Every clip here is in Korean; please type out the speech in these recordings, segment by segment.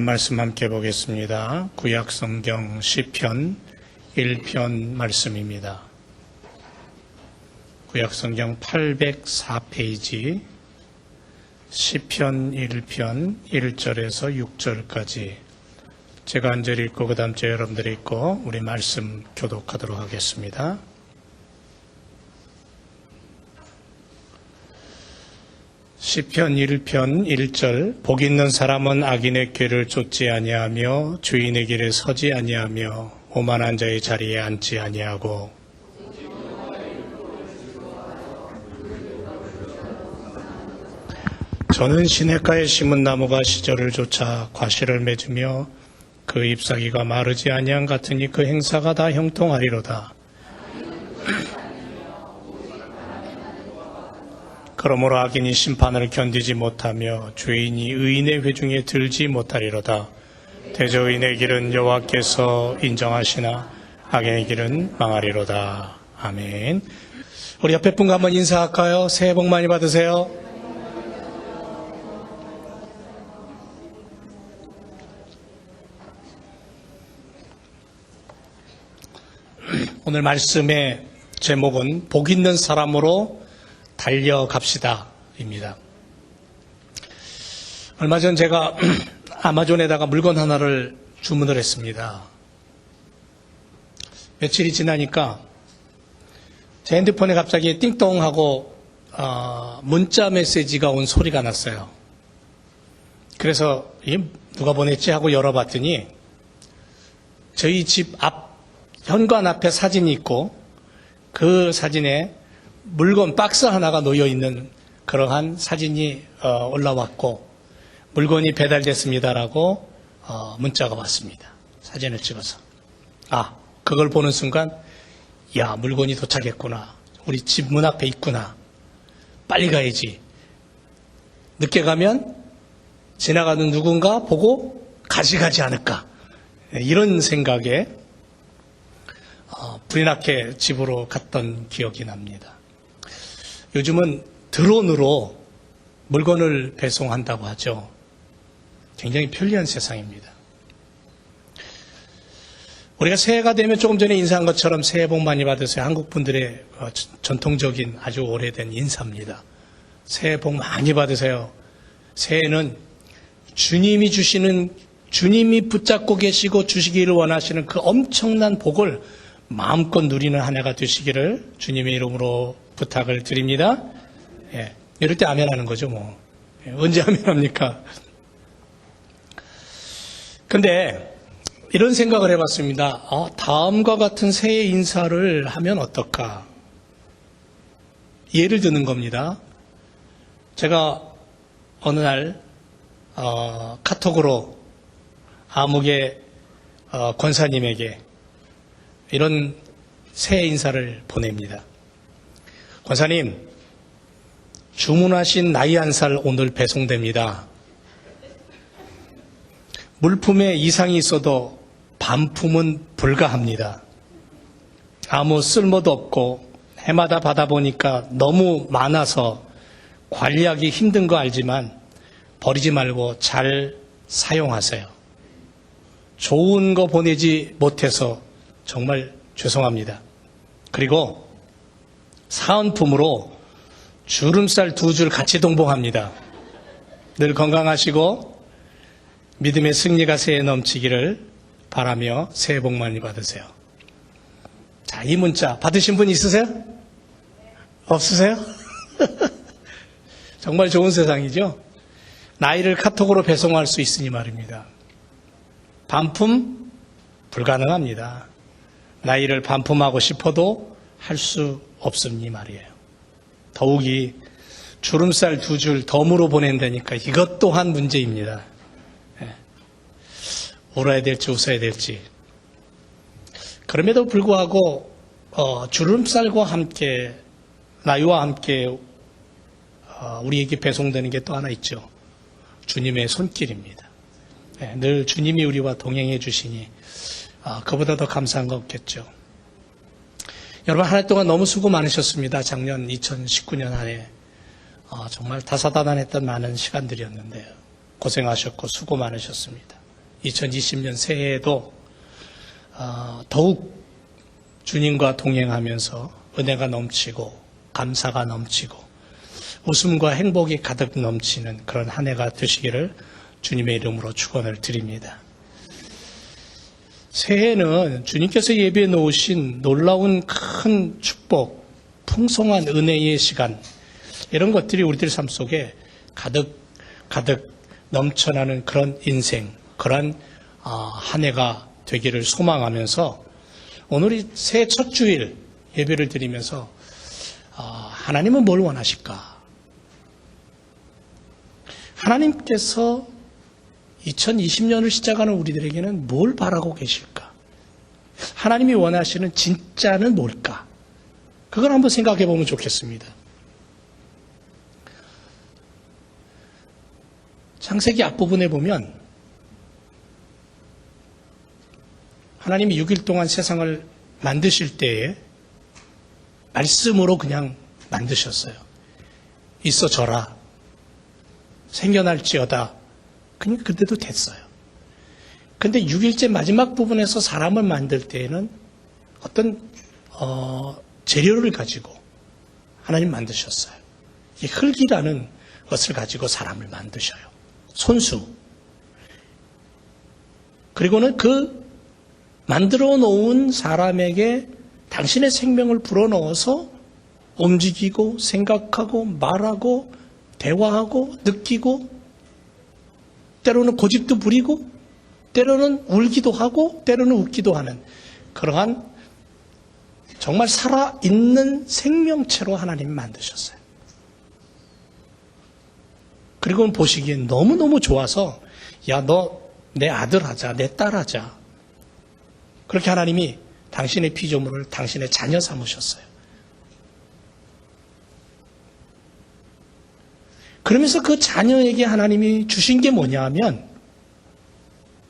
말씀 함께 보겠습니다. 구약성경 시편 1편 말씀입니다. 구약성경 804페이지 시편 1편 1절에서 6절까지 제가 한 절 읽고 그 다음 절 여러분들이 읽고 우리 말씀 교독하도록 하겠습니다. 시편 1편 1절 복 있는 사람은 악인의 꾀를 쫓지 아니하며 주인의 길에 서지 아니하며 오만한 자의 자리에 앉지 아니하고 저는 시냇가에 심은 나무가 시절을 쫓아 과실을 맺으며 그 잎사귀가 마르지 아니한 같으니 그 행사가 다 형통하리로다. 그러므로 악인이 심판을 견디지 못하며 죄인이 의인의 회중에 들지 못하리로다. 대저 의인의 길은 여호와께서 인정하시나 악인의 길은 망하리로다. 아멘. 우리 옆에 분과 한번 인사할까요? 새해 복 많이 받으세요. 오늘 말씀의 제목은 복 있는 사람으로 달려갑시다 입니다. 얼마 전 제가 아마존에다가 물건 하나를 주문을 했습니다. 며칠이 지나니까 제 핸드폰에 갑자기 띵동 하고 문자 메시지가 온 소리가 났어요. 그래서 이게 누가 보냈지 하고 열어봤더니 저희 집 앞 현관 앞에 사진이 있고 그 사진에 물건 박스 하나가 놓여있는 그러한 사진이 올라왔고 물건이 배달됐습니다라고 문자가 왔습니다. 사진을 찍어서. 그걸 보는 순간 야, 물건이 도착했구나. 우리 집 문 앞에 있구나. 빨리 가야지. 늦게 가면 지나가는 누군가 보고 가져가지 않을까. 이런 생각에 불이 나게 집으로 갔던 기억이 납니다. 요즘은 드론으로 물건을 배송한다고 하죠. 굉장히 편리한 세상입니다. 우리가 새해가 되면 조금 전에 인사한 것처럼 새해 복 많이 받으세요. 한국 분들의 전통적인 아주 오래된 인사입니다. 새해 복 많이 받으세요. 새해는 주님이 주시는, 주님이 붙잡고 계시고 주시기를 원하시는 그 엄청난 복을 마음껏 누리는 한 해가 되시기를 주님의 이름으로 부탁을 드립니다. 예, 이럴 때 아멘 하는 거죠, 뭐. 예, 언제 아멘 합니까? 근데 이런 생각을 해봤습니다. 다음과 같은 새해 인사를 하면 어떨까? 예를 드는 겁니다. 제가 어느 날 카톡으로 아무개 권사님에게 이런 새해 인사를 보냅니다. 권사님, 주문하신 나이 한 살 오늘 배송됩니다. 물품에 이상이 있어도 반품은 불가합니다. 아무 쓸모도 없고 해마다 받아보니까 너무 많아서 관리하기 힘든 거 알지만 버리지 말고 잘 사용하세요. 좋은 거 보내지 못해서 정말 죄송합니다. 그리고 사은품으로 주름살 2줄 같이 동봉합니다. 늘 건강하시고 믿음의 승리가 새해 넘치기를 바라며 새해 복 많이 받으세요. 자, 이 문자 받으신 분 있으세요? 없으세요? 정말 좋은 세상이죠. 나이를 카톡으로 배송할 수 있으니 말입니다. 반품 불가능합니다. 나이를 반품하고 싶어도 할 수 없으니 말이에요. 더욱이 주름살 2줄 덤으로 보낸다니까 이것 또한 문제입니다. 울어야 될지 웃어야 될지. 그럼에도 불구하고 주름살과 함께 나이와 함께 우리에게 배송되는 게 또 하나 있죠. 주님의 손길입니다. 늘 주님이 우리와 동행해 주시니 그보다 더 감사한 거 없겠죠. 여러분 한 해 동안 너무 수고 많으셨습니다. 작년 2019년 한 해 정말 다사다난했던 많은 시간들이었는데요. 고생하셨고 수고 많으셨습니다. 2020년 새해에도 더욱 주님과 동행하면서 은혜가 넘치고 감사가 넘치고 웃음과 행복이 가득 넘치는 그런 한 해가 되시기를 주님의 이름으로 축원을 드립니다. 새해는 주님께서 예비해 놓으신 놀라운 큰 축복, 풍성한 은혜의 시간, 이런 것들이 우리들 삶 속에 가득 넘쳐나는 그런 인생, 그런 한 해가 되기를 소망하면서 오늘이 새해 첫 주일 예배를 드리면서 하나님은 뭘 원하실까? 하나님께서 2020년을 시작하는 우리들에게는 뭘 바라고 계실까? 하나님이 원하시는 진짜는 뭘까? 그걸 한번 생각해 보면 좋겠습니다. 창세기 앞부분에 보면 하나님이 6일 동안 세상을 만드실 때에 말씀으로 그냥 만드셨어요. 있어져라. 생겨날지어다. 그냥 그때도 됐어요. 근데 6일째 마지막 부분에서 사람을 만들 때에는 어떤 재료를 가지고 하나님 만드셨어요. 이 흙이라는 것을 가지고 사람을 만드셔요. 손수. 그리고는 그 만들어 놓은 사람에게 당신의 생명을 불어넣어서 움직이고 생각하고 말하고 대화하고 느끼고 때로는 고집도 부리고 때로는 울기도 하고 때로는 웃기도 하는 그러한 정말 살아있는 생명체로 하나님이 만드셨어요. 그리고 보시기엔 너무너무 좋아서 야, 너 내 아들 하자, 내 딸 하자. 그렇게 하나님이 당신의 피조물을 당신의 자녀 삼으셨어요. 그러면서 그 자녀에게 하나님이 주신 게 뭐냐 하면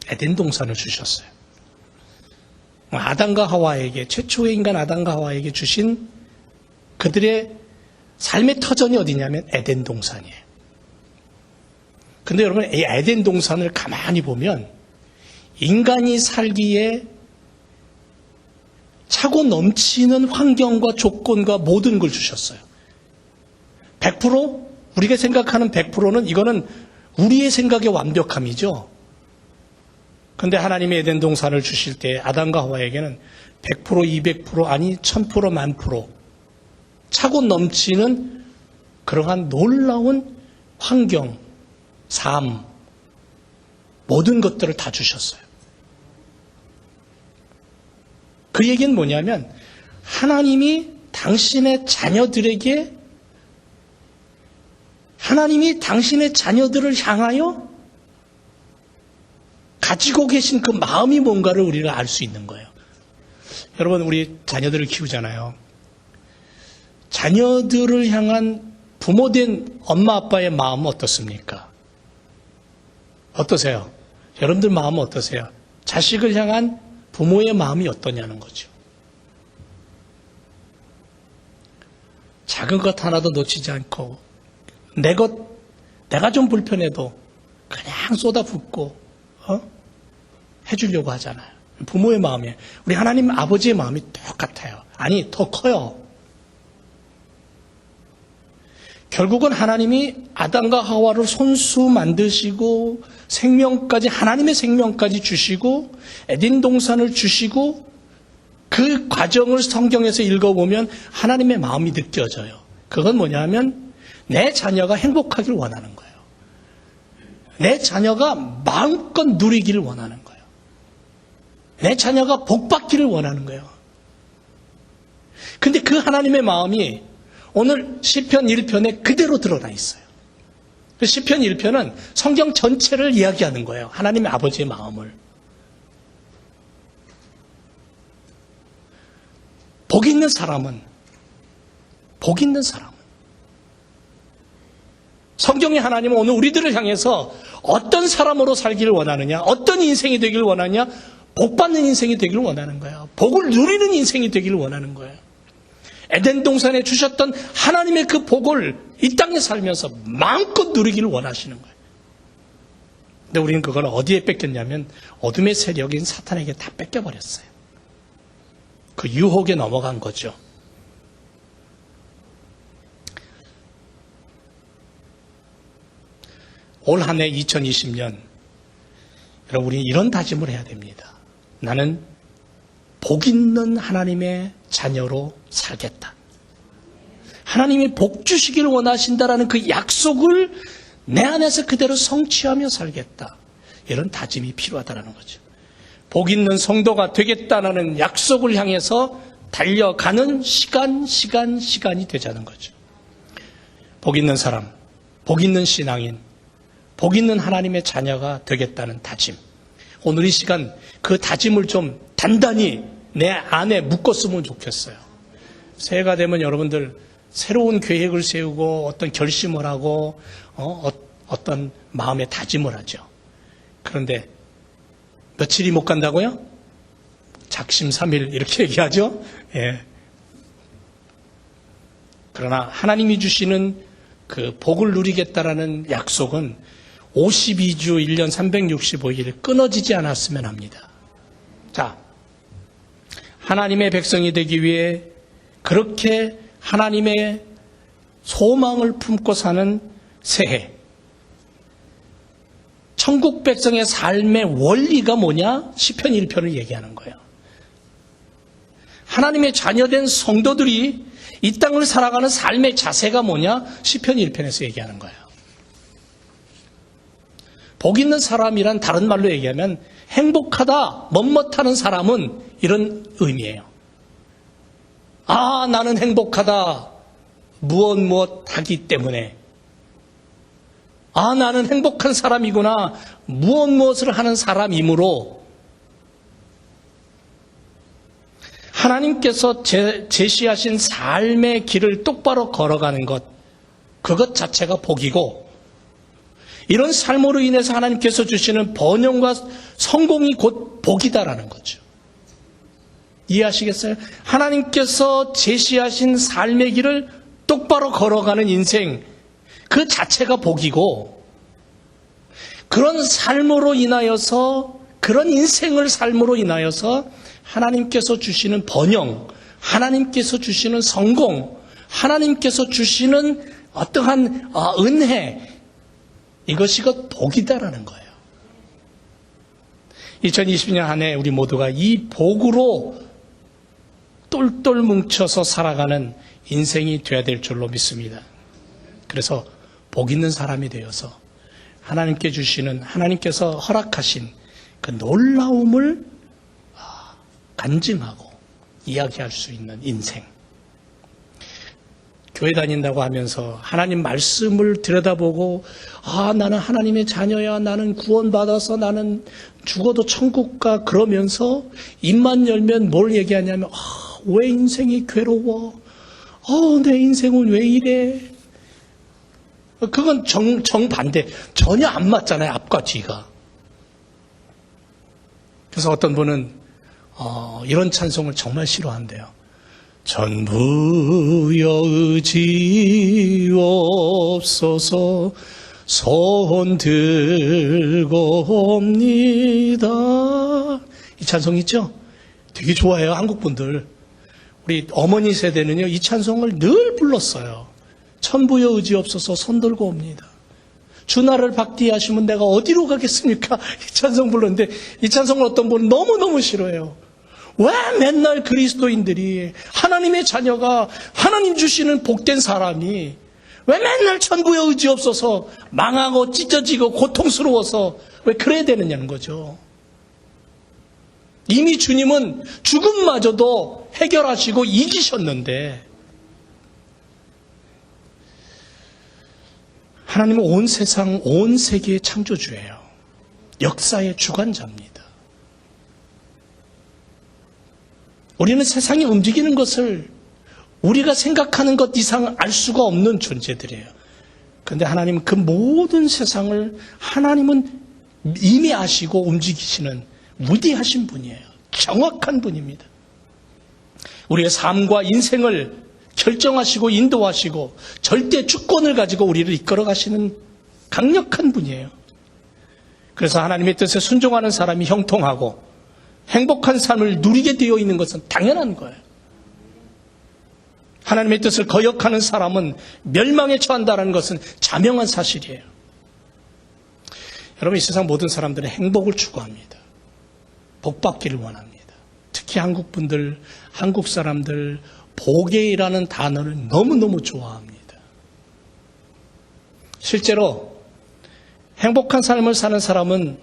에덴 동산을 주셨어요. 아담과 하와에게, 최초의 인간 아담과 하와에게 주신 그들의 삶의 터전이 어디냐면 에덴 동산이에요. 근데 여러분, 이 에덴 동산을 가만히 보면 인간이 살기에 차고 넘치는 환경과 조건과 모든 걸 주셨어요. 100% 우리가 생각하는 100%는 이거는 우리의 생각의 완벽함이죠. 그런데 하나님의 에덴 동산을 주실 때 아담과 하와에게는 100%, 200% 아니 1000% 만 프로 차고 넘치는 그러한 놀라운 환경, 삶, 모든 것들을 다 주셨어요. 그 얘기는 뭐냐면 하나님이 당신의 자녀들에게 하나님이 당신의 자녀들을 향하여 가지고 계신 그 마음이 뭔가를 우리가 알 수 있는 거예요. 여러분, 우리 자녀들을 키우잖아요. 자녀들을 향한 부모된 엄마 아빠의 마음은 어떻습니까? 어떠세요? 여러분들 마음은 어떠세요? 자식을 향한 부모의 마음이 어떠냐는 거죠. 작은 것 하나도 놓치지 않고 내가 좀 불편해도 그냥 쏟아붓고 해주려고 하잖아요. 부모의 마음이, 우리 하나님 아버지의 마음이 똑같아요. 아니, 더 커요. 결국은 하나님이 아담과 하와를 손수 만드시고 생명까지, 하나님의 생명까지 주시고 에덴 동산을 주시고 그 과정을 성경에서 읽어보면 하나님의 마음이 느껴져요. 그건 뭐냐면 내 자녀가 행복하기를 원하는 거예요. 내 자녀가 마음껏 누리기를 원하는 거예요. 내 자녀가 복받기를 원하는 거예요. 근데 그 하나님의 마음이 오늘 시편 1편에 그대로 드러나 있어요. 시편 1편은 성경 전체를 이야기하는 거예요. 하나님의 아버지의 마음을. 복 있는 사람은 성경의 하나님은 오늘 우리들을 향해서 어떤 사람으로 살기를 원하느냐, 어떤 인생이 되기를 원하느냐, 복받는 인생이 되기를 원하는 거예요. 복을 누리는 인생이 되기를 원하는 거예요. 에덴 동산에 주셨던 하나님의 그 복을 이 땅에 살면서 마음껏 누리기를 원하시는 거예요. 근데 우리는 그걸 어디에 뺏겼냐면 어둠의 세력인 사탄에게 다 뺏겨버렸어요. 그 유혹에 넘어간 거죠. 올 한 해 2020년 여러분 우리는 이런 다짐을 해야 됩니다. 나는 복 있는 하나님의 자녀로 살겠다. 하나님이 복 주시기를 원하신다라는 그 약속을 내 안에서 그대로 성취하며 살겠다. 이런 다짐이 필요하다는 거죠. 복 있는 성도가 되겠다는 약속을 향해서 달려가는 시간이 되자는 거죠. 복 있는 사람, 복 있는 신앙인, 복 있는 하나님의 자녀가 되겠다는 다짐. 오늘 이 시간 그 다짐을 좀 단단히 내 안에 묶었으면 좋겠어요. 새해가 되면 여러분들 새로운 계획을 세우고 어떤 결심을 하고 어떤 마음의 다짐을 하죠. 그런데 며칠이 못 간다고요? 작심삼일 이렇게 얘기하죠. 예. 그러나 하나님이 주시는 그 복을 누리겠다라는 약속은 52주 1년 365일 끊어지지 않았으면 합니다. 자, 하나님의 백성이 되기 위해 그렇게 하나님의 소망을 품고 사는 새해. 천국 백성의 삶의 원리가 뭐냐? 시편 1편을 얘기하는 거예요. 하나님의 자녀된 성도들이 이 땅을 살아가는 삶의 자세가 뭐냐? 시편 1편에서 얘기하는 거예요. 복 있는 사람이란 다른 말로 얘기하면 행복하다, 멋멋하는 사람은 이런 의미예요. 아, 나는 행복하다. 무엇 하기 때문에. 아, 나는 행복한 사람이구나. 무엇을 하는 사람이므로 하나님께서 제시하신 삶의 길을 똑바로 걸어가는 것, 그것 자체가 복이고, 이런 삶으로 인해서 하나님께서 주시는 번영과 성공이 곧 복이다라는 거죠. 이해하시겠어요? 하나님께서 제시하신 삶의 길을 똑바로 걸어가는 인생, 그 자체가 복이고, 그런 삶으로 인하여서, 그런 인생을 삶으로 인하여서 하나님께서 주시는 번영, 하나님께서 주시는 성공, 하나님께서 주시는 어떠한 은혜, 이것이 곧 복이다라는 거예요. 2020년 한 해 우리 모두가 이 복으로 똘똘 뭉쳐서 살아가는 인생이 되어야 될 줄로 믿습니다. 그래서 복 있는 사람이 되어서 하나님께 주시는, 하나님께서 허락하신 그 놀라움을 간증하고 이야기할 수 있는 인생. 교회 다닌다고 하면서 하나님 말씀을 들여다보고, 아, 나는 하나님의 자녀야, 나는 구원받아서 나는 죽어도 천국 가, 그러면서 입만 열면 뭘 얘기하냐면, 아, 왜 인생이 괴로워? 내 인생은 왜 이래? 그건 정반대. 전혀 안 맞잖아요, 앞과 뒤가. 그래서 어떤 분은 이런 찬송을 정말 싫어한대요. 전부여 의지옵소서 손 들고 옵니다. 이 찬송 있죠? 되게 좋아해요, 한국 분들. 우리 어머니 세대는요, 이 찬송을 늘 불렀어요. 천부여 의지옵소서 손 들고 옵니다. 주 나를 박디하시면 내가 어디로 가겠습니까? 이 찬송 불렀는데, 이 찬송을 어떤 분은 너무너무 싫어해요. 왜 맨날 그리스도인들이, 하나님의 자녀가, 하나님 주시는 복된 사람이 왜 맨날 천부에 의지 없어서 망하고 찢어지고 고통스러워서 왜 그래야 되느냐는 거죠. 이미 주님은 죽음마저도 해결하시고 이기셨는데, 하나님은 온 세상, 온 세계의 창조주예요. 역사의 주관자입니다. 우리는 세상이 움직이는 것을 우리가 생각하는 것 이상 알 수가 없는 존재들이에요. 그런데 하나님은 그 모든 세상을 하나님은 이미 아시고 움직이시는 위대하신 분이에요. 정확한 분입니다. 우리의 삶과 인생을 결정하시고 인도하시고 절대 주권을 가지고 우리를 이끌어 가시는 강력한 분이에요. 그래서 하나님의 뜻에 순종하는 사람이 형통하고 행복한 삶을 누리게 되어 있는 것은 당연한 거예요. 하나님의 뜻을 거역하는 사람은 멸망에 처한다는 것은 자명한 사실이에요. 여러분, 이 세상 모든 사람들은 행복을 추구합니다. 복받기를 원합니다. 특히 한국 분들, 한국 사람들 복이라는 단어를 너무너무 좋아합니다. 실제로 행복한 삶을 사는 사람은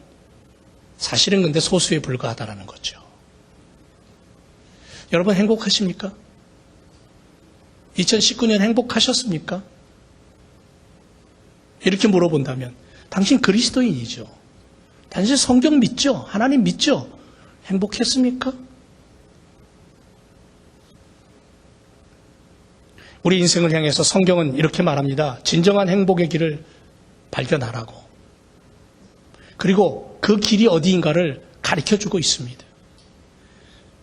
사실은 근데 소수에 불과하다는 거죠. 여러분 행복하십니까? 2019년 행복하셨습니까? 이렇게 물어본다면 당신 그리스도인이죠. 당신 성경 믿죠? 하나님 믿죠? 행복했습니까? 우리 인생을 향해서 성경은 이렇게 말합니다. 진정한 행복의 길을 발견하라고. 그리고 그 길이 어디인가를 가르쳐주고 있습니다.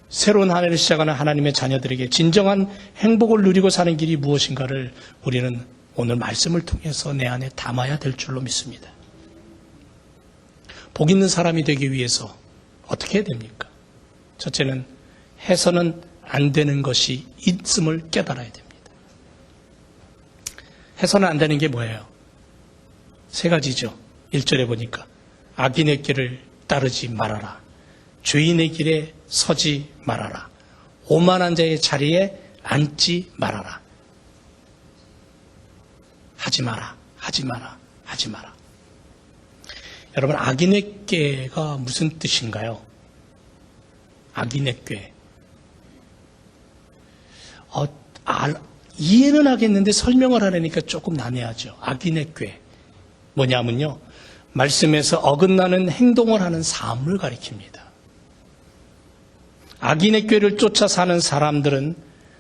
새로운 한 해를 시작하는 하나님의 자녀들에게 진정한 행복을 누리고 사는 길이 무엇인가를 우리는 오늘 말씀을 통해서 내 안에 담아야 될 줄로 믿습니다. 복 있는 사람이 되기 위해서 어떻게 해야 됩니까? 첫째는 해서는 안 되는 것이 있음을 깨달아야 됩니다. 해서는 안 되는 게 뭐예요? 세 가지죠. 1절에 보니까 악인의 길을 따르지 말아라. 죄인의 길에 서지 말아라. 오만한 자의 자리에 앉지 말아라. 하지 마라. 하지 마라. 하지 마라. 여러분, 악인의 꾀가 무슨 뜻인가요? 악인의 꾀. 이해는 하겠는데 설명을 하려니까 조금 난해하죠. 악인의 꾀. 뭐냐면요, 말씀에서 어긋나는 행동을 하는 삶을 가리킵니다. 악인의 꾀를 쫓아 사는 사람들은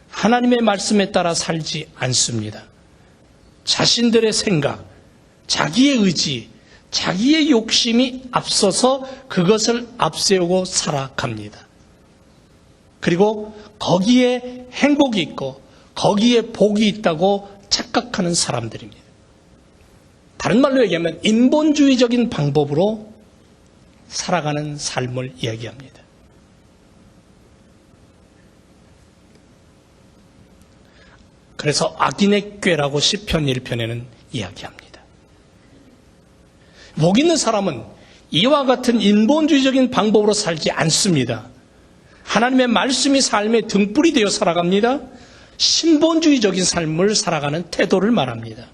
하나님의 말씀에 따라 살지 않습니다. 자신들의 생각, 자기의 의지, 자기의 욕심이 앞서서 그것을 앞세우고 살아갑니다. 그리고 거기에 행복이 있고 거기에 복이 있다고 착각하는 사람들입니다. 다른 말로 얘기하면 인본주의적인 방법으로 살아가는 삶을 이야기합니다. 그래서 악인의 꾀라고 시편 1편에는 이야기합니다. 복 있는 사람은 이와 같은 인본주의적인 방법으로 살지 않습니다. 하나님의 말씀이 삶의 등불이 되어 살아갑니다. 신본주의적인 삶을 살아가는 태도를 말합니다.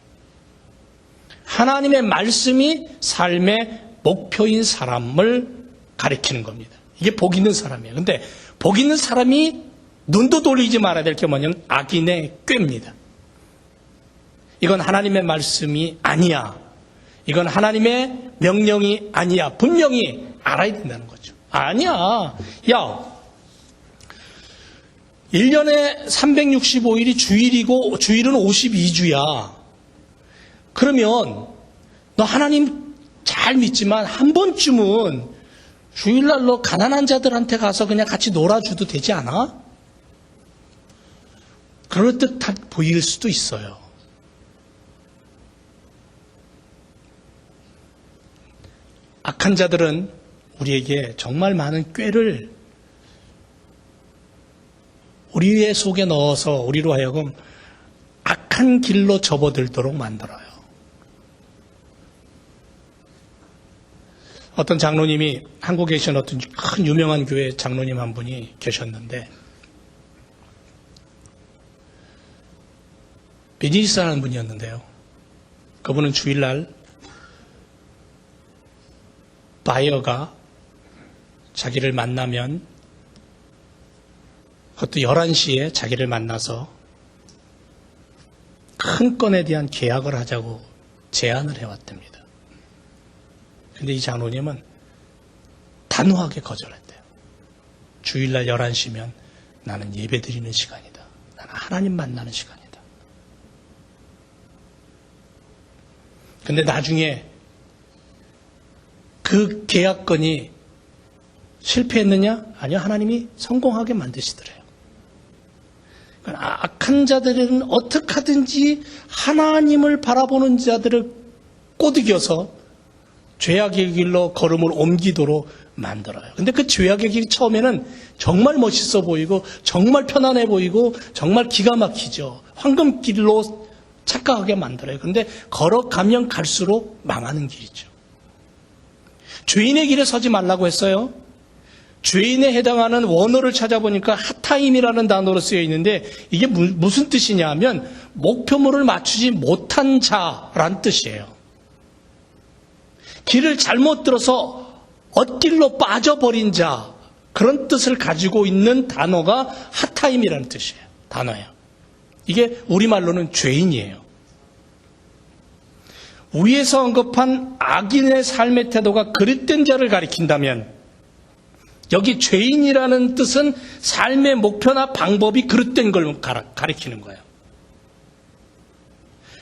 하나님의 말씀이 삶의 목표인 사람을 가리키는 겁니다. 이게 복 있는 사람이에요. 근데 복 있는 사람이 눈도 돌리지 말아야 될 게 뭐냐면 악인의 꾀입니다. 이건 하나님의 말씀이 아니야. 이건 하나님의 명령이 아니야. 분명히 알아야 된다는 거죠. 아니야. 야, 1년에 365일이 주일이고 주일은 52주야. 그러면 너 하나님 잘 믿지만 한 번쯤은 주일날 너 가난한 자들한테 가서 그냥 같이 놀아줘도 되지 않아? 그럴듯 보일 수도 있어요. 악한 자들은 우리에게 정말 많은 꾀를 우리의 속에 넣어서 우리로 하여금 악한 길로 접어들도록 만들어요. 어떤 장로님이, 한국에 계신 어떤 큰 유명한 교회 장로님 한 분이 계셨는데, 비즈니스하는 분이었는데요. 그분은 주일날 바이어가 자기를 만나면, 그것도 11시에 자기를 만나서 큰 건에 대한 계약을 하자고 제안을 해왔답니다. 근데 이 장로님은 단호하게 거절했대요. 주일날 11시면 나는 예배 드리는 시간이다. 나는 하나님 만나는 시간이다. 근데 나중에 그 계약건이 실패했느냐? 아니요. 하나님이 성공하게 만드시더래요. 그러니까 악한 자들은 어떻게 하든지 하나님을 바라보는 자들을 꼬드겨서 죄악의 길로 걸음을 옮기도록 만들어요. 근데 그 죄악의 길이 처음에는 정말 멋있어 보이고 정말 편안해 보이고 정말 기가 막히죠. 황금길로 착각하게 만들어요. 근데 걸어가면 갈수록 망하는 길이죠. 죄인의 길에 서지 말라고 했어요. 죄인에 해당하는 원어를 찾아보니까 하타임이라는 단어로 쓰여 있는데 이게 무슨 뜻이냐 하면 목표물을 맞추지 못한 자란 뜻이에요. 길을 잘못 들어서 엇길로 빠져버린 자, 그런 뜻을 가지고 있는 단어가 하타임이라는 뜻이에요. 단어예요. 이게 우리말로는 죄인이에요. 위에서 언급한 악인의 삶의 태도가 그릇된 자를 가리킨다면 여기 죄인이라는 뜻은 삶의 목표나 방법이 그릇된 걸 가리키는 거예요.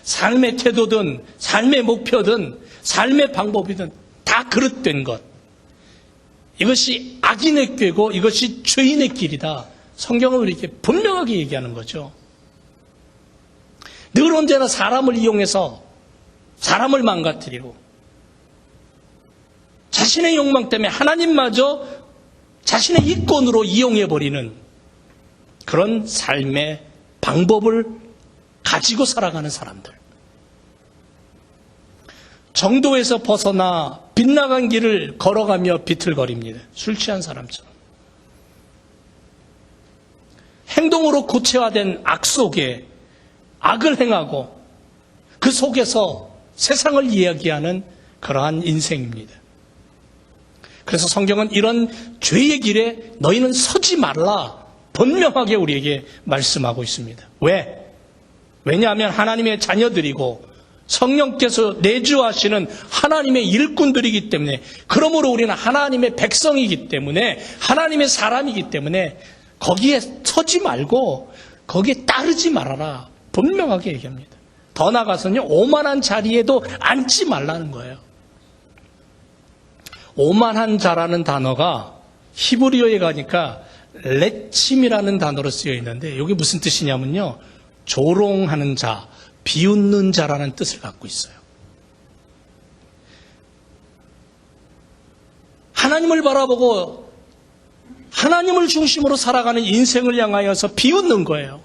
삶의 태도든 삶의 목표든 삶의 방법이든 다 그릇된 것. 이것이 악인의 꾀고 이것이 죄인의 길이다. 성경은 우리에게 분명하게 얘기하는 거죠. 늘 언제나 사람을 이용해서 사람을 망가뜨리고 자신의 욕망 때문에 하나님마저 자신의 이권으로 이용해버리는 그런 삶의 방법을 가지고 살아가는 사람들. 정도에서 벗어나 빗나간 길을 걸어가며 비틀거립니다. 술 취한 사람처럼. 행동으로 구체화된 악 속에 악을 행하고 그 속에서 세상을 이야기하는 그러한 인생입니다. 그래서 성경은 이런 죄의 길에 너희는 서지 말라 분명하게 우리에게 말씀하고 있습니다. 왜? 왜냐하면 하나님의 자녀들이고 성령께서 내주하시는 하나님의 일꾼들이기 때문에, 그러므로 우리는 하나님의 백성이기 때문에, 하나님의 사람이기 때문에 거기에 서지 말고 거기에 따르지 말아라 분명하게 얘기합니다. 더 나아가서는요, 오만한 자리에도 앉지 말라는 거예요. 오만한 자라는 단어가 히브리어에 가니까 레침이라는 단어로 쓰여 있는데 여기 무슨 뜻이냐면요, 조롱하는 자, 비웃는 자라는 뜻을 갖고 있어요. 하나님을 바라보고 하나님을 중심으로 살아가는 인생을 향하여서 비웃는 거예요.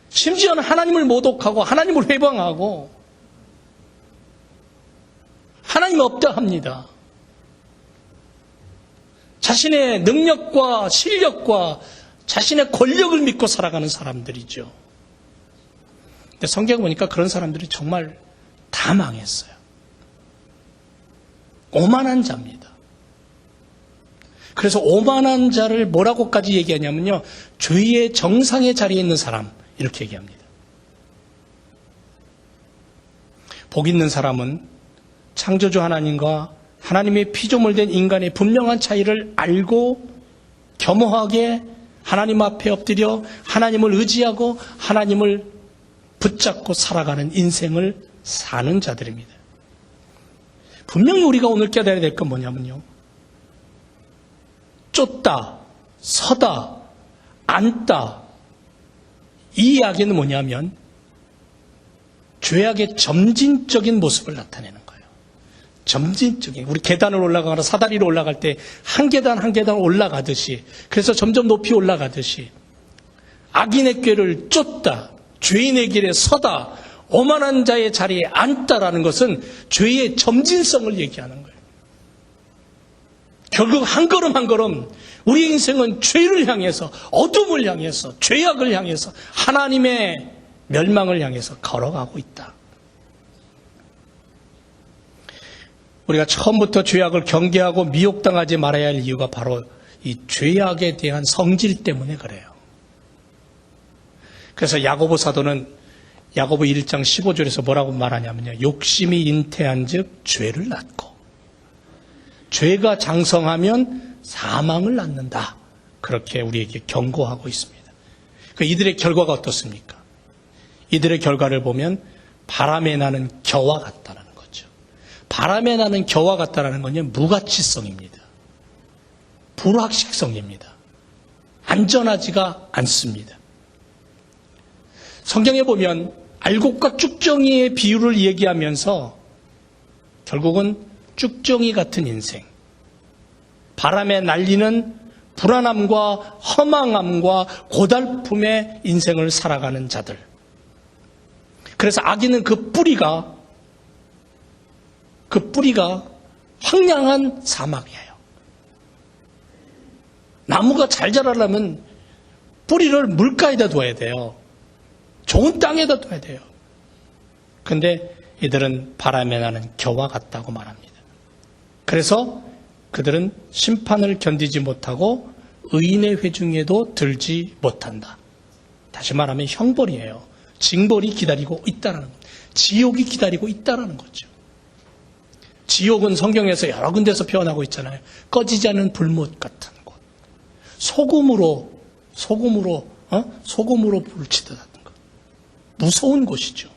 심지어는 하나님을 모독하고 하나님을 회방하고 하나님이 없다 합니다. 자신의 능력과 실력과 자신의 권력을 믿고 살아가는 사람들이죠. 근데 성경 보니까 그런 사람들이 정말 다 망했어요. 오만한 자입니다. 그래서 오만한 자를 뭐라고까지 얘기하냐면요, 죄의 정상의 자리에 있는 사람, 이렇게 얘기합니다. 복 있는 사람은 창조주 하나님과 하나님의 피조물 된 인간의 분명한 차이를 알고 겸허하게 하나님 앞에 엎드려 하나님을 의지하고 하나님을 붙잡고 살아가는 인생을 사는 자들입니다. 분명히 우리가 오늘 깨달아야 될 건 뭐냐면요, 쫓다, 서다, 앉다, 이 이야기는 뭐냐면 죄악의 점진적인 모습을 나타내는 거예요. 점진적인, 우리 계단을 올라가거나 사다리로 올라갈 때 한 계단 한 계단 올라가듯이, 그래서 점점 높이 올라가듯이 악인의 꾀를 쫓다, 죄인의 길에 서다, 오만한 자의 자리에 앉다라는 것은 죄의 점진성을 얘기하는 거예요. 결국 한 걸음 한 걸음 우리 인생은 죄를 향해서, 어둠을 향해서, 죄악을 향해서, 하나님의 멸망을 향해서 걸어가고 있다. 우리가 처음부터 죄악을 경계하고 미혹당하지 말아야 할 이유가 바로 이 죄악에 대한 성질 때문에 그래요. 그래서 야고보 사도는 야고보 1장 15절에서 뭐라고 말하냐면요, 욕심이 잉태한 즉 죄를 낳고 죄가 장성하면 사망을 낳는다, 그렇게 우리에게 경고하고 있습니다. 이들의 결과가 어떻습니까? 이들의 결과를 보면 바람에 나는 겨와 같다는 거죠. 바람에 나는 겨와 같다는 건 무가치성입니다. 불확실성입니다. 안전하지가 않습니다. 성경에 보면 알곡과 쭉정이의 비유를 얘기하면서 결국은 쭉정이 같은 인생, 바람에 날리는 불안함과 허망함과 고달픔의 인생을 살아가는 자들. 그래서 악인은 그 뿌리가 황량한 사막이에요. 나무가 잘 자라려면 뿌리를 물가에다 둬야 돼요. 좋은 땅에다 둬야 돼요. 그런데 이들은 바람에 나는 겨와 같다고 말합니다. 그래서 그들은 심판을 견디지 못하고 의인의 회중에도 들지 못한다. 다시 말하면 형벌이에요. 징벌이 기다리고 있다는 것. 지옥이 기다리고 있다는 거죠. 지옥은 성경에서 여러 군데서 표현하고 있잖아요. 꺼지지 않는 불못 같은 곳. 소금으로 불을 치듯 하는 것. 무서운 곳이죠.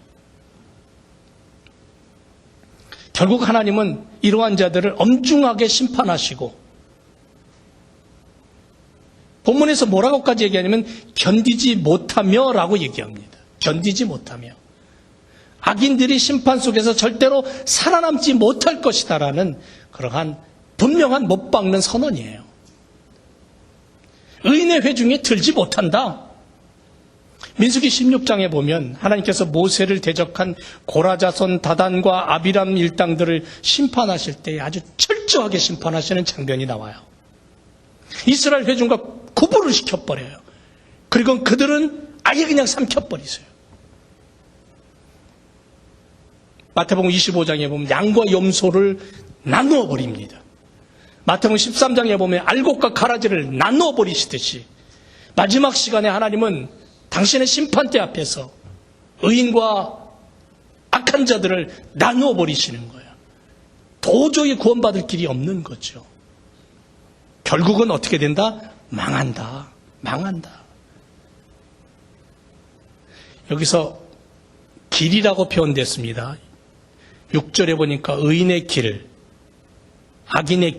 결국 하나님은 이러한 자들을 엄중하게 심판하시고, 본문에서 뭐라고까지 얘기하냐면 견디지 못하며 라고 얘기합니다. 견디지 못하며. 악인들이 심판 속에서 절대로 살아남지 못할 것이다라는 그러한 분명한 못 박는 선언이에요. 의인의 회중에 들지 못한다. 민수기 16장에 보면 하나님께서 모세를 대적한 고라 자손 다단과 아비람 일당들을 심판하실 때 아주 철저하게 심판하시는 장면이 나와요. 이스라엘 회중과 구분을 시켜버려요. 그리고 그들은 아예 그냥 삼켜버리세요. 마태복음 25장에 보면 양과 염소를 나누어 버립니다. 마태복음 13장에 보면 알곡과 가라지를 나누어 버리시듯이 마지막 시간에 하나님은 당신의 심판대 앞에서 의인과 악한 자들을 나누어 버리시는 거예요. 도저히 구원받을 길이 없는 거죠. 결국은 어떻게 된다? 망한다. 여기서 길이라고 표현됐습니다. 6절에 보니까 의인의 길, 악인의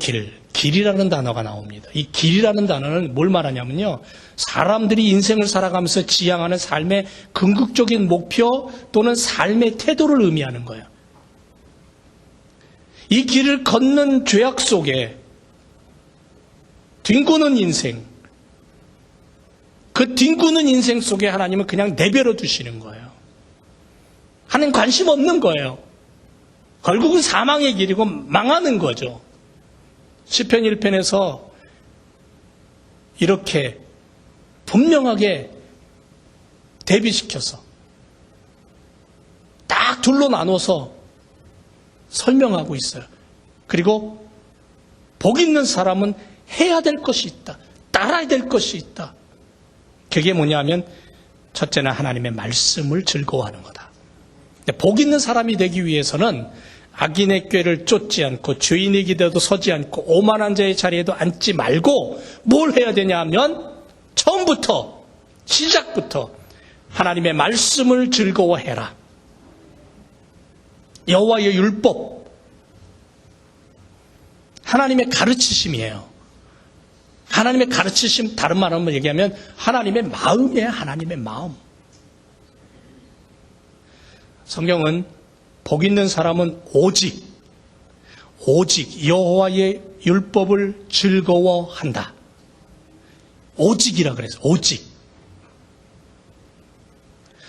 길이라는 단어가 나옵니다. 이 길이라는 단어는 뭘 말하냐면요, 사람들이 인생을 살아가면서 지향하는 삶의 궁극적인 목표 또는 삶의 태도를 의미하는 거예요. 이 길을 걷는 죄악 속에 뒹구는 인생, 그 뒹구는 인생 속에 하나님은 그냥 내버려 두시는 거예요. 하나님 관심 없는 거예요. 결국은 사망의 길이고 망하는 거죠. 시편 1편에서 이렇게 분명하게 대비시켜서 딱 둘로 나눠서 설명하고 있어요. 그리고 복 있는 사람은 해야 될 것이 있다. 따라야 될 것이 있다. 그게 뭐냐면 첫째는 하나님의 말씀을 즐거워하는 거다. 복 있는 사람이 되기 위해서는 악인의 꾀를 쫓지 않고 주인의 기대도 서지 않고 오만한 자의 자리에도 앉지 말고 뭘 해야 되냐 하면 처음부터 시작부터 하나님의 말씀을 즐거워해라. 여호와의 율법, 하나님의 가르치심이에요. 하나님의 가르치심, 다른 말로 얘기하면 하나님의 마음이에요. 하나님의 마음. 성경은 복 있는 사람은 오직 여호와의 율법을 즐거워한다. 오직이라 그래서 오직.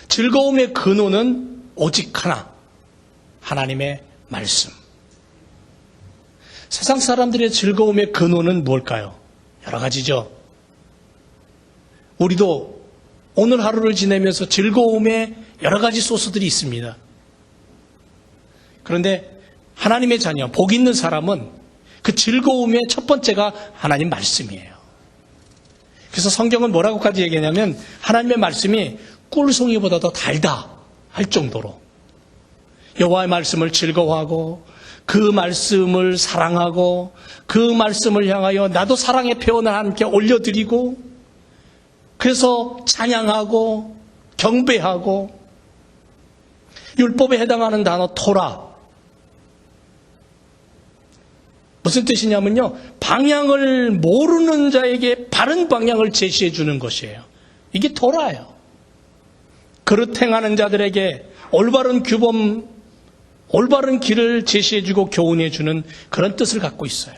즐거움의 근원은 오직 하나, 하나님의 말씀. 세상 사람들의 즐거움의 근원은 뭘까요? 여러 가지죠. 우리도 오늘 하루를 지내면서 즐거움의 여러 가지 소스들이 있습니다. 그런데 하나님의 자녀, 복 있는 사람은 그 즐거움의 첫 번째가 하나님 말씀이에요. 그래서 성경은 뭐라고까지 얘기하냐면 하나님의 말씀이 꿀송이보다 더 달다 할 정도로 여호와의 말씀을 즐거워하고 그 말씀을 사랑하고 그 말씀을 향하여 나도 사랑의 표현을 함께 올려드리고 그래서 찬양하고 경배하고 율법에 해당하는 단어 토라. 무슨 뜻이냐면요, 방향을 모르는 자에게 바른 방향을 제시해 주는 것이에요. 이게 토라예요. 그릇 행하는 자들에게 올바른 규범, 올바른 길을 제시해주고 교훈해주는 그런 뜻을 갖고 있어요.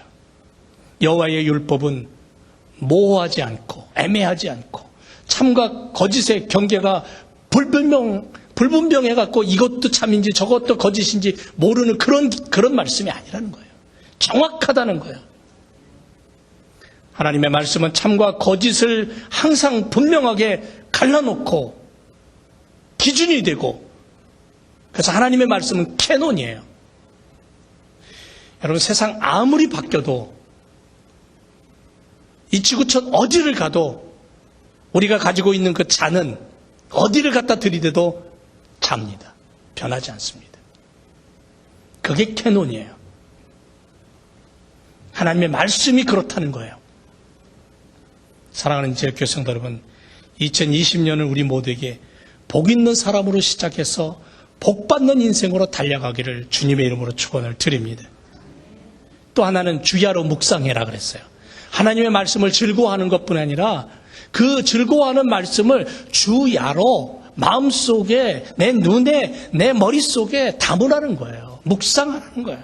여호와의 율법은 모호하지 않고 애매하지 않고 참과 거짓의 경계가 불분명해갖고 이것도 참인지 저것도 거짓인지 모르는 그런 말씀이 아니라는 거예요. 정확하다는 거예요. 하나님의 말씀은 참과 거짓을 항상 분명하게 갈라놓고 기준이 되고, 그래서 하나님의 말씀은 캐논이에요. 여러분, 세상 아무리 바뀌어도 이 지구촌 어디를 가도 우리가 가지고 있는 그 자는 어디를 갖다 들이대도 잡니다. 변하지 않습니다. 그게 캐논이에요. 하나님의 말씀이 그렇다는 거예요. 사랑하는 제일교회 성도 여러분, 2020년을 우리 모두에게 복 있는 사람으로 시작해서 복 받는 인생으로 달려가기를 주님의 이름으로 축원을 드립니다. 또 하나는 주야로 묵상해라 그랬어요. 하나님의 말씀을 즐거워하는 것뿐 아니라 그 즐거워하는 말씀을 주야로 마음속에, 내 눈에, 내 머릿속에 담으라는 거예요. 묵상하라는 거예요.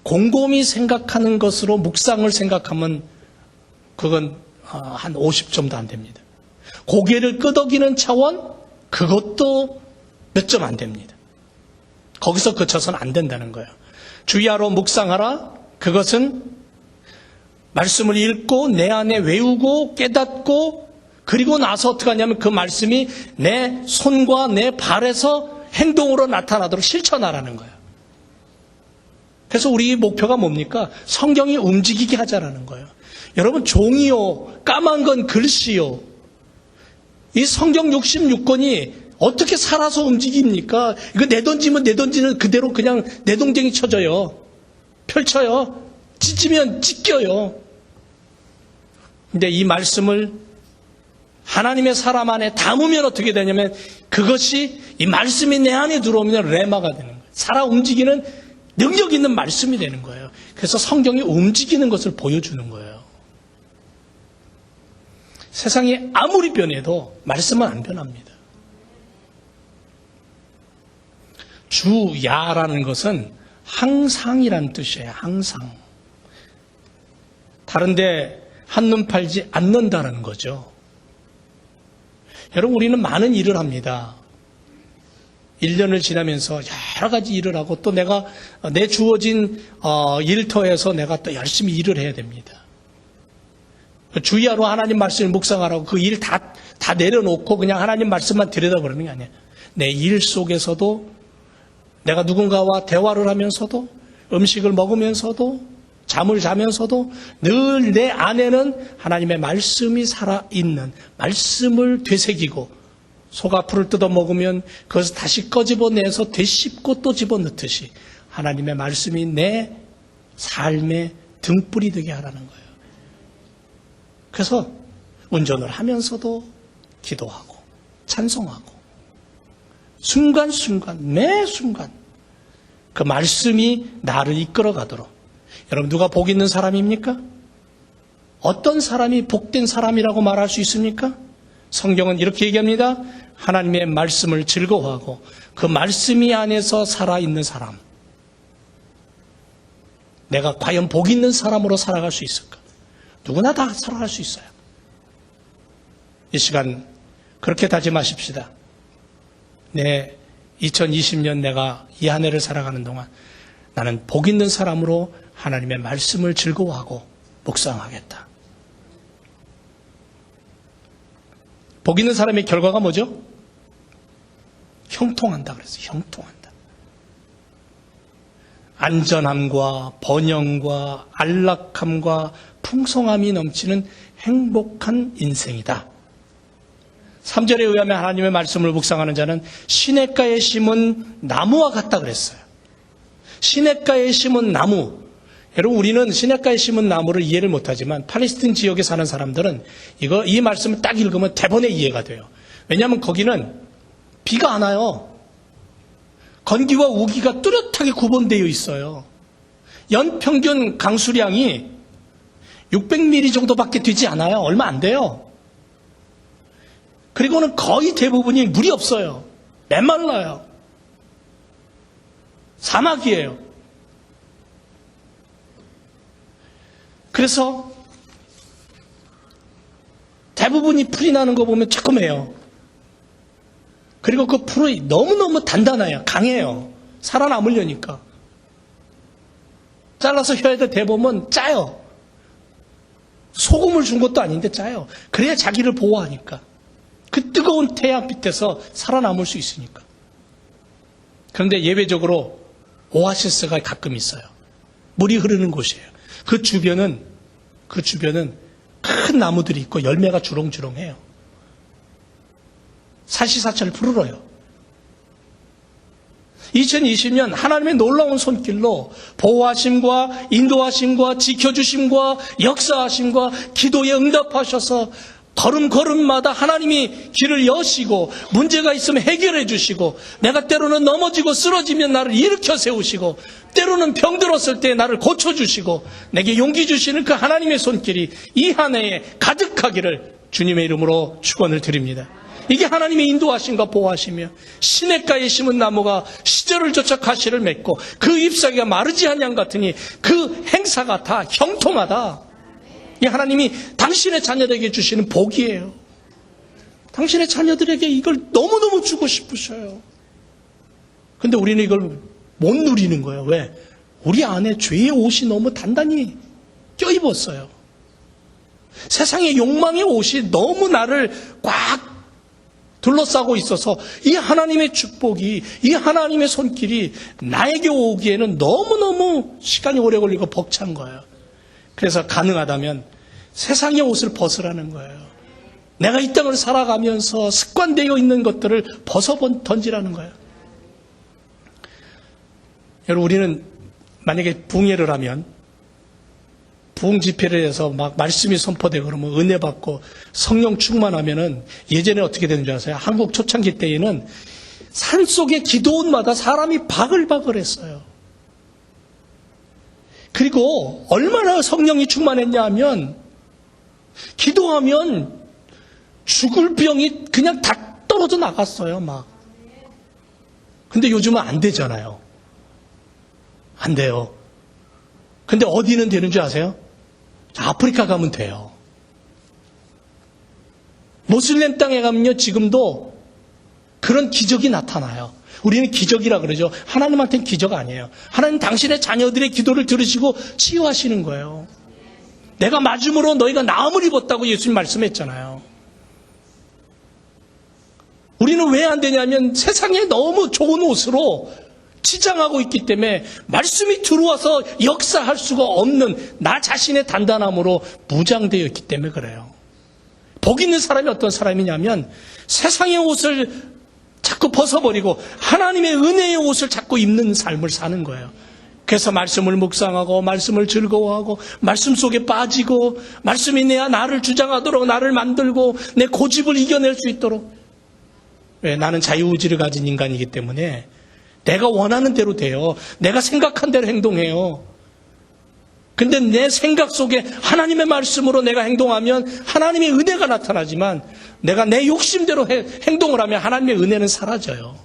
곰곰이 생각하는 것으로 묵상을 생각하면 그건 한 50점도 안 됩니다. 고개를 끄덕이는 차원, 그것도 몇 점 안 됩니다. 거기서 그쳐서는 안 된다는 거예요. 주야로 묵상하라. 그것은 말씀을 읽고 내 안에 외우고 깨닫고, 그리고 나서 어떻게 하냐면 그 말씀이 내 손과 내 발에서 행동으로 나타나도록 실천하라는 거예요. 그래서 우리 목표가 뭡니까? 성경이 움직이게 하자라는 거예요. 여러분, 종이요, 까만 건 글씨요, 이 성경 66권이 어떻게 살아서 움직입니까? 이거 내던지면 내던지는 그대로 그냥 내동댕이 쳐져요. 펼쳐요. 찢으면 찢겨요. 근데 이 말씀을 하나님의 사람 안에 담으면 어떻게 되냐면, 그것이 이 말씀이 내 안에 들어오면 레마가 되는 거예요. 살아 움직이는 능력 있는 말씀이 되는 거예요. 그래서 성경이 움직이는 것을 보여주는 거예요. 세상이 아무리 변해도 말씀은 안 변합니다. 주야라는 것은 항상이라는 뜻이에요. 항상. 다른데 한눈 팔지 않는다는 거죠. 여러분, 우리는 많은 일을 합니다. 1년을 지나면서 여러 가지 일을 하고, 또 내가 내 주어진 일터에서 내가 또 열심히 일을 해야 됩니다. 주야로 하나님 말씀을 묵상하라고 그 일 다 내려놓고 그냥 하나님 말씀만 들여다보는 게 아니에요. 내 일 속에서도, 내가 누군가와 대화를 하면서도, 음식을 먹으면서도, 잠을 자면서도 늘 내 안에는 하나님의 말씀이 살아있는, 말씀을 되새기고, 소가풀을 뜯어 먹으면 그것을 다시 꺼집어내서 되씹고 또 집어넣듯이 하나님의 말씀이 내 삶의 등불이 되게 하라는 거예요. 그래서 운전을 하면서도 기도하고 찬송하고, 순간순간, 매 순간 그 말씀이 나를 이끌어가도록. 여러분, 누가 복 있는 사람입니까? 어떤 사람이 복된 사람이라고 말할 수 있습니까? 성경은 이렇게 얘기합니다. 하나님의 말씀을 즐거워하고 그 말씀이 안에서 살아있는 사람. 내가 과연 복 있는 사람으로 살아갈 수 있을까? 누구나 다 살아갈 수 있어요. 이 시간 그렇게 다짐하십시다. 2020년 내가 이 한 해를 살아가는 동안 나는 복 있는 사람으로 하나님의 말씀을 즐거워하고 묵상하겠다. 복 있는 사람의 결과가 뭐죠? 형통한다 그랬어요. 형통한다. 안전함과 번영과 안락함과 풍성함이 넘치는 행복한 인생이다. 3절에 의하면 하나님의 말씀을 묵상하는 자는 시냇가에 심은 나무와 같다 그랬어요. 시냇가에 심은 나무. 여러분, 우리는 시냇가에 심은 나무를 이해를 못하지만 팔레스틴 지역에 사는 사람들은 이 말씀을 딱 읽으면 대번에 이해가 돼요. 왜냐하면 거기는 비가 안 와요. 건기와 우기가 뚜렷하게 구분되어 있어요. 연평균 강수량이 600mm 정도밖에 되지 않아요. 얼마 안 돼요. 그리고는 거의 대부분이 물이 없어요. 메말라요. 사막이에요. 그래서 대부분이 풀이 나는 거 보면 조그매요. 그리고 그 풀이 너무너무 단단해요. 강해요. 살아남으려니까. 잘라서 혀에다 대보면 짜요. 소금을 준 것도 아닌데 짜요. 그래야 자기를 보호하니까. 그 뜨거운 태양빛에서 살아남을 수 있으니까. 그런데 예외적으로 오아시스가 가끔 있어요. 물이 흐르는 곳이에요. 그 주변은 큰 나무들이 있고 열매가 주렁주렁해요. 사시사철 푸르러요. 2020년 하나님의 놀라운 손길로 보호하심과 인도하심과 지켜주심과 역사하심과 기도에 응답하셔서 걸음걸음마다 하나님이 길을 여시고 문제가 있으면 해결해 주시고 내가 때로는 넘어지고 쓰러지면 나를 일으켜 세우시고 때로는 병들었을 때 나를 고쳐주시고 내게 용기 주시는 그 하나님의 손길이 이 한 해에 가득하기를 주님의 이름으로 축원을 드립니다. 이게 하나님의 인도하심과 보호하시며 시냇가에 심은 나무가 시절을 쫓아 가시를 맺고 그 잎사귀가 마르지 않냐 같으니 그 행사가 다 형통하다. 이 하나님이 당신의 자녀들에게 주시는 복이에요. 당신의 자녀들에게 이걸 너무너무 주고 싶으셔요. 근데 우리는 이걸 못 누리는 거예요. 왜? 우리 안에 죄의 옷이 너무 단단히 껴입었어요. 세상의 욕망의 옷이 너무 나를 꽉 둘러싸고 있어서 이 하나님의 축복이, 이 하나님의 손길이 나에게 오기에는 너무너무 시간이 오래 걸리고 벅찬 거예요. 그래서 가능하다면 세상의 옷을 벗으라는 거예요. 내가 이 땅을 살아가면서 습관되어 있는 것들을 벗어 던지라는 거예요. 여러분, 우리는 만약에 부흥회를 하면 부흥 집회를 해서 막 말씀이 선포되고 그러면 은혜 받고 성령 충만하면은 예전에 어떻게 되는 줄 아세요? 한국 초창기 때에는 산속의 기도원마다 사람이 바글바글 했어요. 그리고 얼마나 성령이 충만했냐 하면 기도하면 죽을 병이 그냥 다 떨어져 나갔어요, 막. 근데 요즘은 안 되잖아요. 안 돼요. 근데 어디는 되는 줄 아세요? 아프리카 가면 돼요. 모슬렘 땅에 가면요, 지금도 그런 기적이 나타나요. 우리는 기적이라 그러죠. 하나님한테는 기적 아니에요. 하나님 당신의 자녀들의 기도를 들으시고 치유하시는 거예요. 내가 맞음으로 너희가 나음을 입었다고 예수님 말씀했잖아요. 우리는 왜 안 되냐면 세상에 너무 좋은 옷으로 치장하고 있기 때문에 말씀이 들어와서 역사할 수가 없는 나 자신의 단단함으로 무장되어 있기 때문에 그래요. 복 있는 사람이 어떤 사람이냐면 세상의 옷을 자꾸 벗어버리고 하나님의 은혜의 옷을 자꾸 입는 삶을 사는 거예요. 그래서 말씀을 묵상하고 말씀을 즐거워하고 말씀 속에 빠지고 말씀이 나를 주장하도록 나를 만들고 내 고집을 이겨낼 수 있도록. 왜? 나는 자유의지를 가진 인간이기 때문에 내가 원하는 대로 돼요. 내가 생각한 대로 행동해요. 근데 내 생각 속에 하나님의 말씀으로 내가 행동하면 하나님의 은혜가 나타나지만 내가 내 욕심대로 행동을 하면 하나님의 은혜는 사라져요.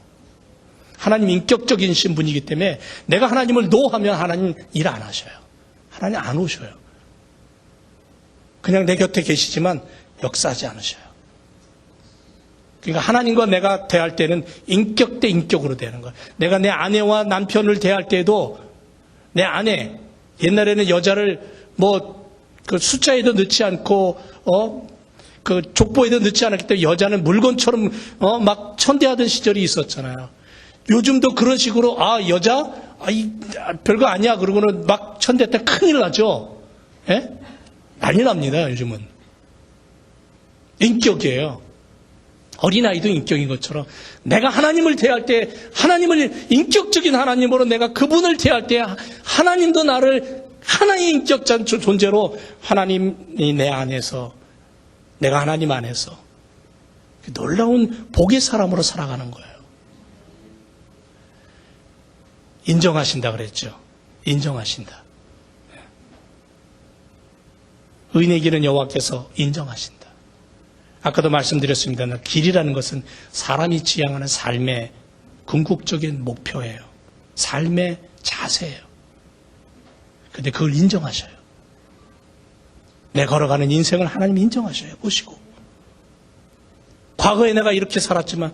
하나님 인격적인 신분이기 때문에 내가 하나님을 노하면 하나님 일 안 하셔요. 하나님 안 오셔요. 그냥 내 곁에 계시지만 역사하지 않으셔요. 그러니까 하나님과 내가 대할 때는 인격 대 인격으로 되는 거예요. 내가 내 아내와 남편을 대할 때도 내 아내, 옛날에는 여자를 그 숫자에도 넣지 않고 그 족보에도 넣지 않았기 때문에 여자는 물건처럼 막 천대하던 시절이 있었잖아요. 요즘도 그런 식으로 여자 별거 아니야 그러고는 막 천대했다 큰일 나죠. 예? 난리 납니다. 요즘은 인격이에요. 어린아이도 인격인 것처럼 내가 하나님을 대할 때 하나님을 인격적인 하나님으로 내가 그분을 대할 때 하나님도 나를 하나의 인격적 존재로 하나님이 내 안에서 내가 하나님 안에서 놀라운 복의 사람으로 살아가는 거예요. 인정하신다 그랬죠. 인정하신다. 의인의 길은 여호와께서 인정하신다. 아까도 말씀드렸습니다만 길이라는 것은 사람이 지향하는 삶의 궁극적인 목표예요. 삶의 자세예요. 근데 그걸 인정하셔요. 내 걸어가는 인생을 하나님 인정하셔요. 보시고. 과거에 내가 이렇게 살았지만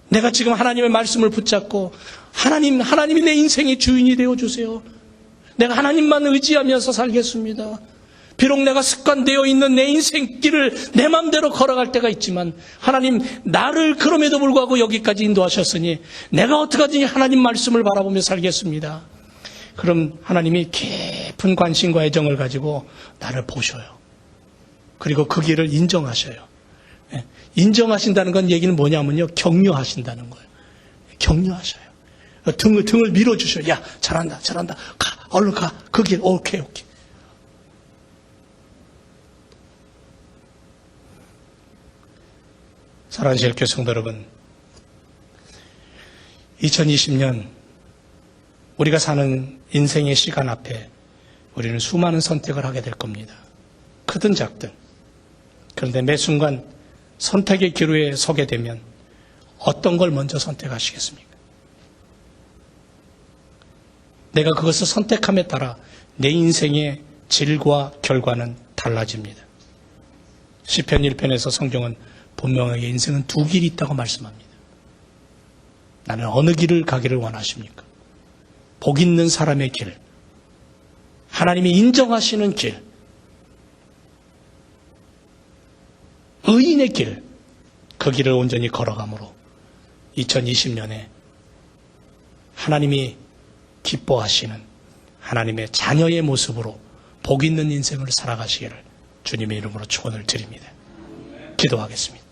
내가 지금 하나님의 말씀을 붙잡고 하나님이 내 인생의 주인이 되어주세요. 내가 하나님만 의지하면서 살겠습니다. 비록 내가 습관되어 있는 내 인생길을 내 마음대로 걸어갈 때가 있지만 하나님 나를 그럼에도 불구하고 여기까지 인도하셨으니 내가 어떡하든지 하나님 말씀을 바라보며 살겠습니다. 그럼 하나님이 깊은 관심과 애정을 가지고 나를 보셔요. 그리고 그 길을 인정하셔요. 인정하신다는 건 얘기는 뭐냐면요. 격려하신다는 거예요. 격려하셔요. 등을 밀어주셔요. 야, 잘한다. 가, 얼른 가. 그 길, 오케이. 사랑하는 제일교회 성도 여러분, 2020년 우리가 사는 인생의 시간 앞에 우리는 수많은 선택을 하게 될 겁니다. 크든 작든. 그런데 매 순간 선택의 기로에 서게 되면 어떤 걸 먼저 선택하시겠습니까? 내가 그것을 선택함에 따라 내 인생의 질과 결과는 달라집니다. 시편 1편에서 성경은 분명하게 인생은 두 길이 있다고 말씀합니다. 나는 어느 길을 가기를 원하십니까? 복 있는 사람의 길, 하나님이 인정하시는 길, 의인의 길, 그 길을 온전히 걸어감으로 2020년에 하나님이 기뻐하시는 하나님의 자녀의 모습으로 복 있는 인생을 살아가시기를 주님의 이름으로 축원을 드립니다. 기도하겠습니다.